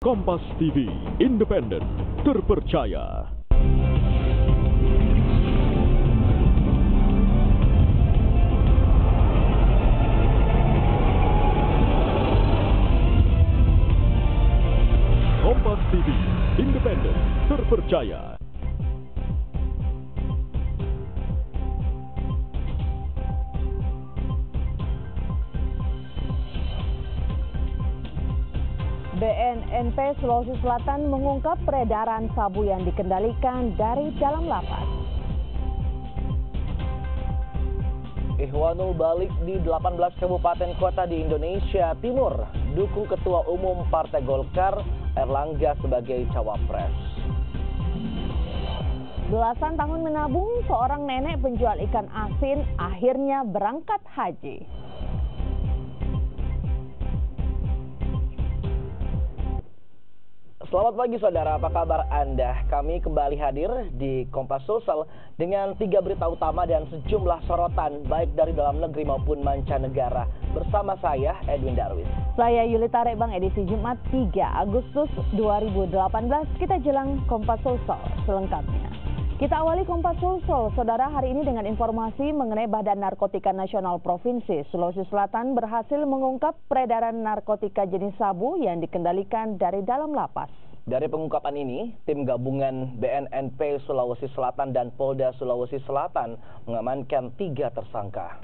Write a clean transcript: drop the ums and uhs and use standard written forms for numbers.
Kompas TV, independen, terpercaya. Kompas TV, independen, terpercaya. BNNP Sulawesi Selatan mengungkap peredaran sabu yang dikendalikan dari dalam lapas. Ihwanul balik di 18 kabupaten kota di Indonesia Timur, dukung Ketua Umum Partai Golkar Erlangga sebagai cawapres. Belasan tahun menabung, seorang nenek penjual ikan asin akhirnya berangkat haji. Selamat pagi saudara, apa kabar Anda? Kami kembali hadir di Kompas Sosial dengan 3 berita utama dan sejumlah sorotan baik dari dalam negeri maupun mancanegara. Bersama saya Edwin Darwis. Saya Yulita Rebang, edisi Jumat 3 Agustus 2018. Kita jelang Kompas Sosial selengkapnya. Kita awali Kompas Sosial, saudara, hari ini dengan informasi mengenai Badan Narkotika Nasional Provinsi Sulawesi Selatan berhasil mengungkap peredaran narkotika jenis sabu yang dikendalikan dari dalam lapas. Dari pengungkapan ini, tim gabungan BNNP Sulawesi Selatan dan Polda Sulawesi Selatan mengamankan 3 tersangka.